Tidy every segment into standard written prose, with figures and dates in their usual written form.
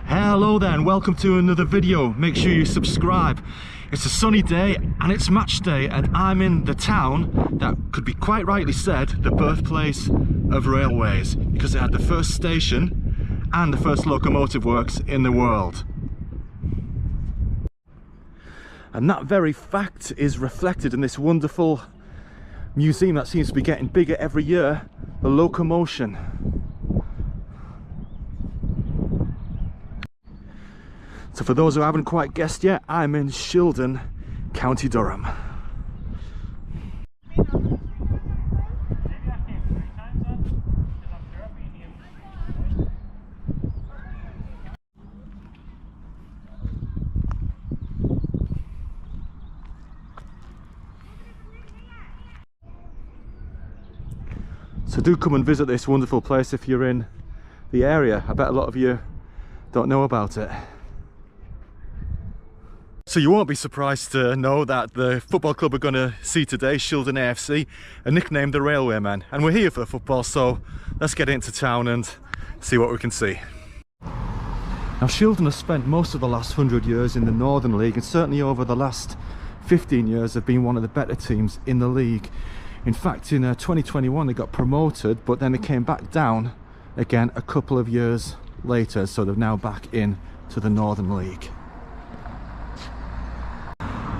Hello there and welcome to another video. Make sure you subscribe. It's a sunny day and it's match day, and I'm in the town that could be quite rightly said the birthplace of railways, because it had the first station and the first locomotive works in the world. And that very fact is reflected in this wonderful museum that seems to be getting bigger every year, the locomotion. So for those who haven't quite guessed yet, I'm in Shildon, County Durham. So do come and visit this wonderful place if you're in the area. I bet a lot of you don't know about it. So you won't be surprised to know that the football club we're going to see today, Shildon AFC, are nicknamed the Railwaymen, and we're here for football, so let's get into town and see what we can see. Now Shildon has spent most of the last 100 years in the Northern League, and certainly over the last 15 years have been one of the better teams in the league. In fact, in 2021 they got promoted, but then they came back down again a couple of years later, so they're now back in to the Northern League.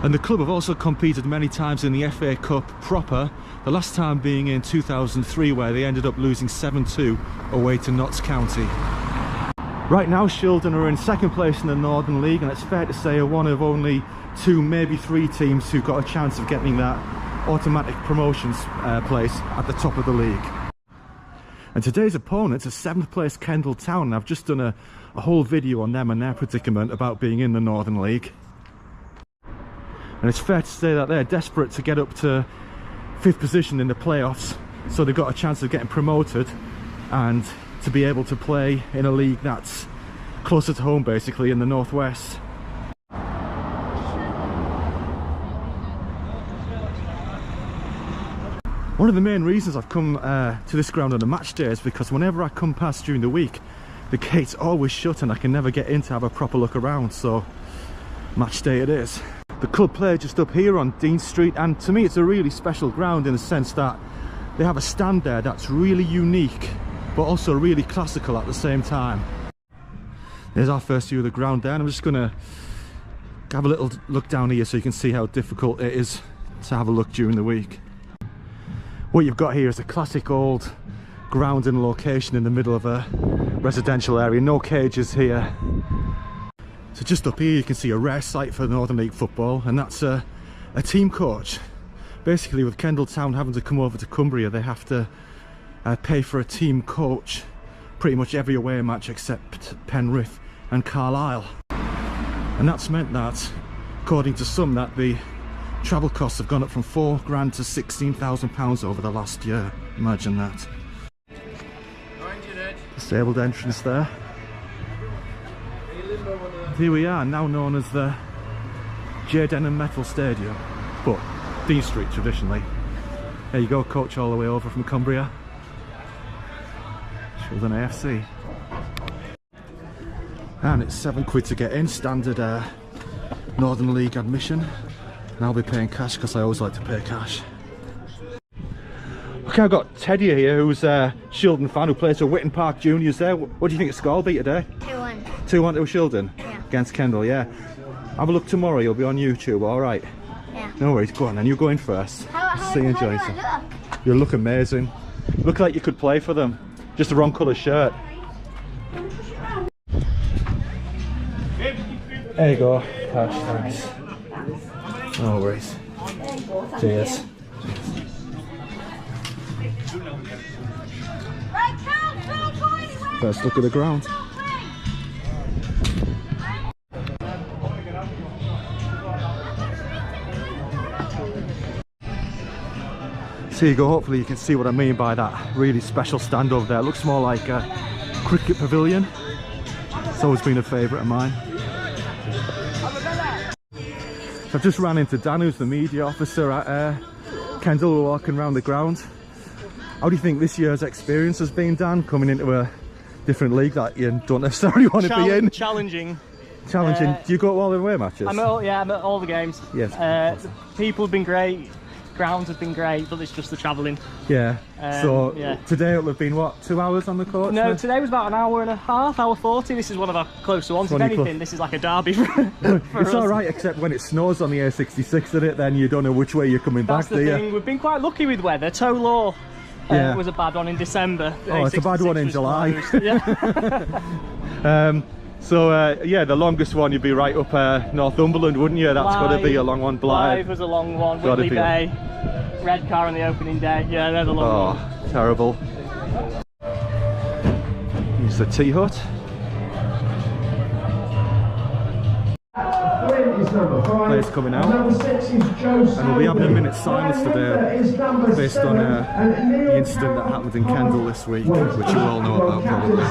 And the club have also competed many times in the FA Cup proper, the last time being in 2003, where they ended up losing 7-2 away to Notts County. Right now Shildon are in second place in the Northern League, and it's fair to say are one of only two, maybe three teams who got a chance of getting that automatic promotions place at the top of the league. And today's opponents are 7th place Kendal Town, and I've just done a whole video on them and their predicament about being in the Northern League. And it's fair to say that they're desperate to get up to 5th position in the playoffs, so they've got a chance of getting promoted and to be able to play in a league that's closer to home, basically in the northwest. One of the main reasons I've come to this ground on a match day is because whenever I come past during the week, the gate's always shut and I can never get in to have a proper look around, so match day it is. The club play just up here on Dean Street, and to me it's a really special ground in the sense that they have a stand there that's really unique but also really classical at the same time. There's our first view of the ground there, and I'm just going to have a little look down here so you can see how difficult it is to have a look during the week. What you've got here is a classic old ground and location in the middle of a residential area, no cages here. So just up here you can see a rare sight for Northern League football, and that's a team coach. Basically, with Kendal Town having to come over to Cumbria, they have to pay for a team coach pretty much every away match except Penrith and Carlisle. And that's meant that, according to some, that the travel costs have gone up from £4 grand to £16,000 over the last year. Imagine that. Disabled entrance there. Here we are, now known as the J. Denham Metal Stadium, but Dean Street traditionally. There you go, coach all the way over from Cumbria. Shildon AFC. And it's £7 to get in, standard Northern League admission. And I'll be paying cash because I always like to pay cash. Okay, I've got Teddy here, who's a Shildon fan who plays for Witten Park Juniors there. What do you think the score will be today? 2-1. 2-1 to Shildon? Yeah. Against Kendal, yeah. Have a look tomorrow, you'll be on YouTube, alright? Yeah. No worries, go on then, you go in first. See you enjoy yourself. You look amazing. Look like you could play for them. Just the wrong colour shirt. There you go. Cash, thanks. No worries. Cheers. First look at the ground. So you go, hopefully you can see what I mean by that really special stand over there. It looks more like a cricket pavilion. It's always been a favourite of mine. So I've just ran into Dan, who's the media officer at Kendal. We're walking around the ground. How do you think this year's experience has been, Dan, coming into a different league that you don't necessarily want to be in. Challenging. Challenging. Do you go to all the away matches? I'm at all the games. Yes. The people have been great, grounds have been great, but it's just the travelling. Yeah. Today it'll have been what, 2 hours on the court? No, today was about an hour and a half, hour 40. This is one of our closer ones. If anything, this is like a derby for It's us. alright, except when it snows on the A66 in it, then you don't know which way you're coming back, do you? That's the thing. We've been quite lucky with weather. Toe Law was a bad one in December. Oh, it's a bad one in July. Yeah. Yeah, the longest one, you'd be right up Northumberland, wouldn't you? That's got to be a long one. Blythe was a long one. Whitley Bay, Redcar on the opening day. Yeah, they're the long ones. Oh, terrible. Here's the tea hut. Players coming out, and we'll be having a minute's silence today based on the incident that happened in Kendal this week, which you all know about probably.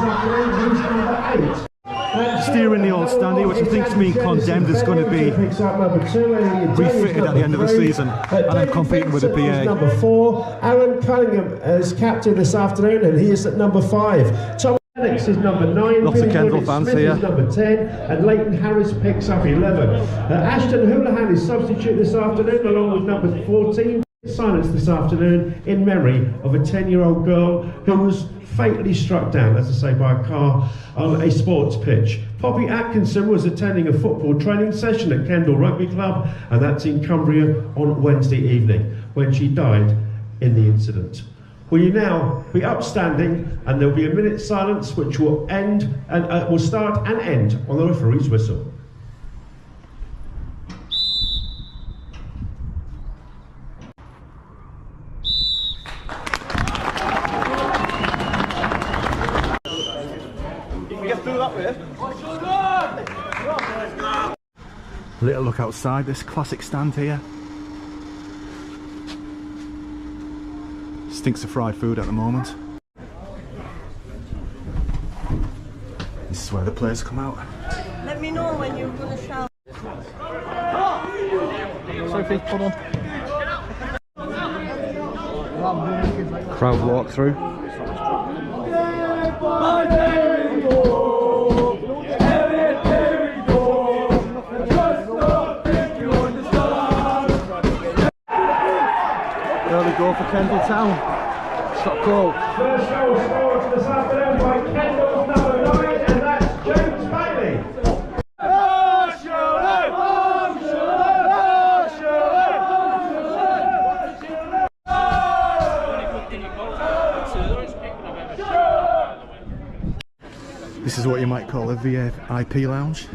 Steering the old standy, which I think is being condemned, is going to be refitted at the end of the season, and I'm competing with a BA. Number 4, Aaron Cunningham is captain this afternoon, and he is at number 5. Tom Lennox is number 9. Lots of Kendal fans Smith here. Is number 10, and Leighton Harris picks up 11. Ashton Houlihan is substitute this afternoon, along with number 14. Silence this afternoon in memory of a 10-year-old girl who was fatally struck down, as I say, by a car on a sports pitch. Poppy Atkinson was attending a football training session at Kendal Rugby Club, and that's in Cumbria on Wednesday evening, when she died in the incident. Will you now be upstanding, and there'll be a minute's silence, which will end and will start and end on the referee's whistle. Little look outside this classic stand here. Stinks of fried food at the moment. This is where the players come out. Let me know when you're going to shout. Sophie, hold on. Crowd walk through. Early goal for Kendal Town. Shot goal. First goal scored this afternoon by Kendal's number 9, and that's James Bailey. This is what you might call a VIP lounge.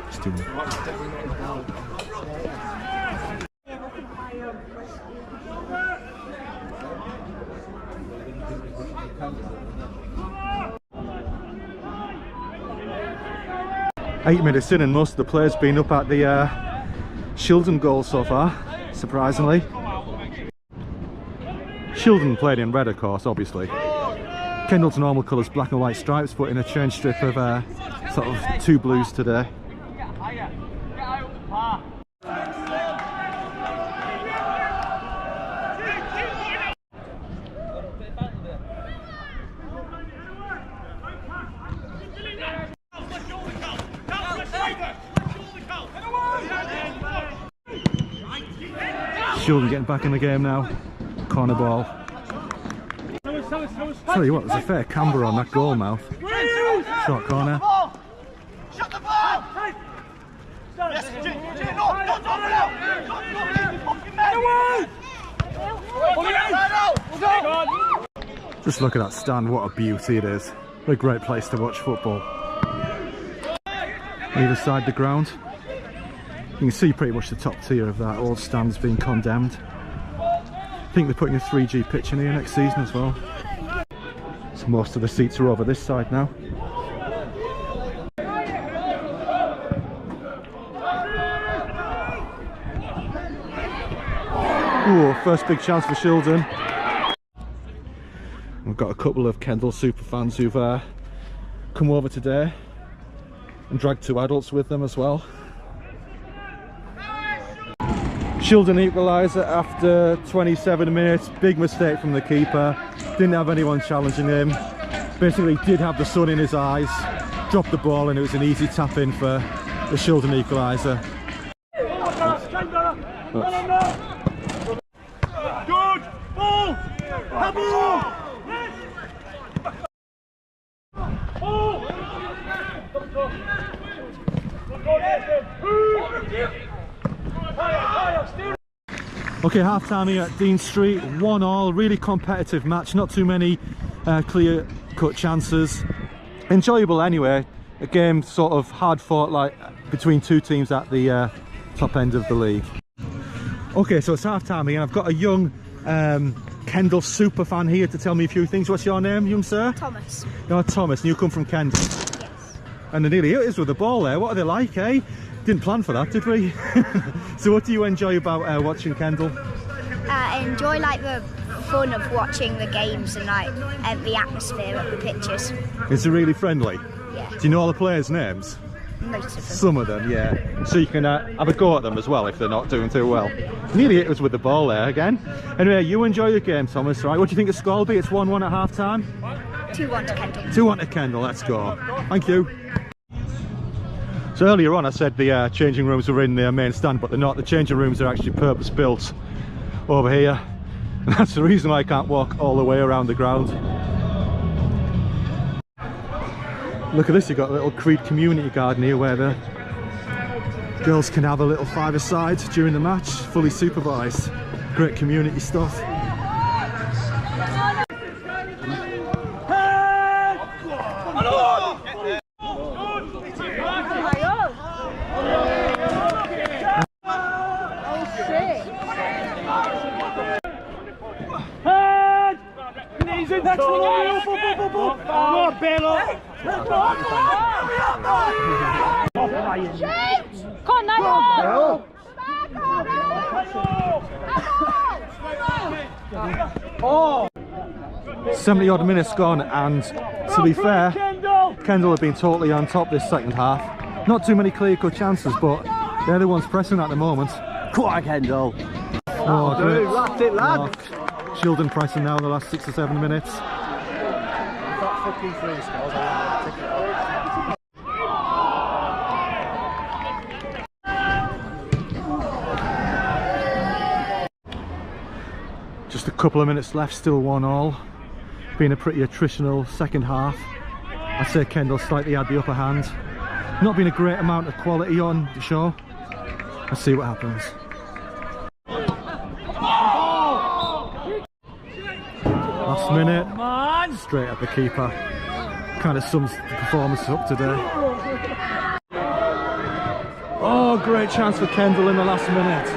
Just doing it. 8 minutes in, and most of the players been up at the Shildon goal so far, surprisingly. Shildon played in red, of course, obviously. Kendal's normal colours, black and white stripes, but in a change strip of sort of 2 blues today. Shildon getting back in the game now. Corner ball. Tell you what, there's a fair camber on that goal mouth. Short corner. Shut the ball! Yes, Just look at that stand, what a beauty it is. What a great place to watch football. Either side the ground. You can see pretty much the top tier of that old stand's being condemned. I think they're putting a 3G pitch in here next season as well. So most of the seats are over this side now. Ooh, first big chance for Shildon. We've got a couple of Kendal super fans who've come over today and dragged 2 adults with them as well. Shildon equaliser after 27 minutes. Big mistake from the keeper. Didn't have anyone challenging him. Basically did have the sun in his eyes. Dropped the ball and it was an easy tap in for the Shildon equaliser. Good ball! Have ball! Okay, half time here at Dean Street, 1-1, really competitive match, not too many clear cut chances. Enjoyable anyway, a game sort of hard fought like between two teams at the top end of the league. Okay, so it's half time here, I've got a young Kendal super fan here to tell me a few things. What's your name, young sir? Thomas. You're Thomas, and you come from Kendal. Yes. And they're nearly hit us with the ball there. What are they like, eh? Didn't plan for that, did we? So what do you enjoy about watching Kendal? I enjoy like the fun of watching the games and like the atmosphere of the pitches. Is it really friendly? Yeah. Do you know all the players' names? Most of them. Some of them, yeah. So you can have a go at them as well if they're not doing too well. Nearly hit us with the ball there again. Anyway, you enjoy the game, Thomas, right? What do you think the score will be? It's 1-1 at half time? 2-1 to Kendal. 2-1 to Kendal, let's go. Thank you. So earlier on I said the changing rooms were in the main stand, but they're not. The changing rooms are actually purpose built over here. And that's the reason why I can't walk all the way around the ground. Look at this, you've got a little Creed community garden here where the girls can have a little five-a-side during the match, fully supervised. Great community stuff. Come on, 70 odd minutes gone, and to be fair, Kendal have been totally on top this second half. Not too many clear cut chances, but they're the ones pressing at the moment. Come on, Kendal. Oh, great. That's it, lad. Oh, Shildon pressing now in the last 6 or 7 minutes. Just a couple of minutes left, still 1-1. Been a pretty attritional second half. I'd say Kendal slightly had the upper hand. Not been a great amount of quality on the show. Let's see what happens. Last minute, straight at the keeper. Kind of sums the performance up today. Oh, great chance for Kendal in the last minute.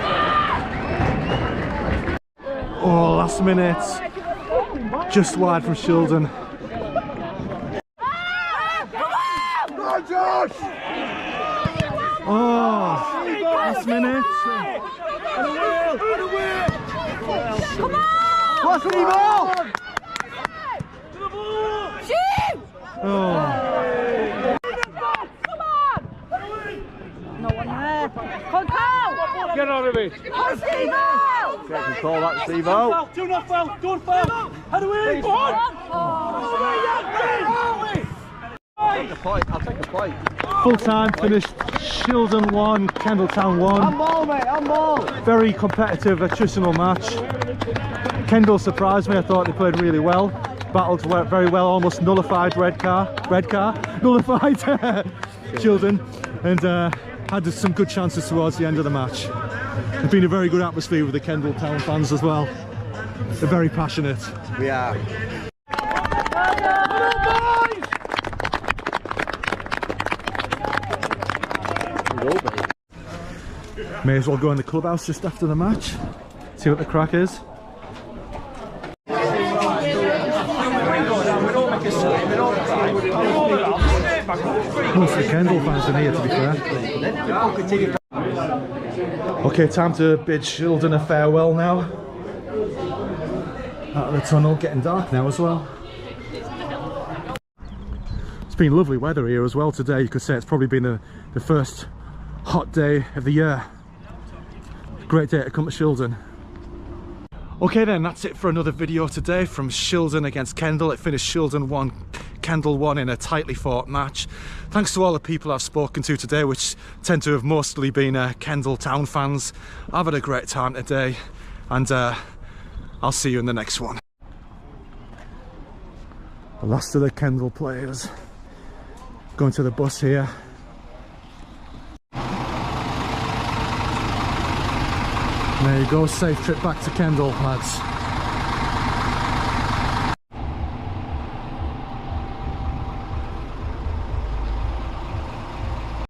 Oh, last minute. Just wide from Shildon. Oh, last minute. Come on! What's the ball? Shoot! Oh. Come on! No one there. Come on! Get out of it! Come Steve-O! Get control that, Steve-O. Do not foul! Don't foul! How do we? Go on! I'll take the point, I'll take the point. Full time finished, Shildon 1, Kendal Town 1. I'm ball, mate, I'm ball. Very competitive, attritional match. Kendal surprised me, I thought they played really well. Battled very well, almost nullified red car, nullified Shildon, and had some good chances towards the end of the match. There's been a very good atmosphere with the Kendal Town fans as well. They're very passionate. We are. May as well go in the clubhouse just after the match, see what the crack is. Most of the Kendal fans are here, to be fair. Okay, time to bid Shildon a farewell now. Out of the tunnel, getting dark now as well. It's been lovely weather here as well today. You could say it's probably been the first hot day of the year. Great day to come to Shildon. Okay then, that's it for another video today from Shildon against Kendal. It finished Shildon 1, Kendal 1 in a tightly fought match. Thanks to all the people I've spoken to today, which tend to have mostly been Kendal town fans. I've had a great time today, and I'll see you in the next one. The last of the Kendal players going to the bus here. There you go, safe trip back to Kendal, lads.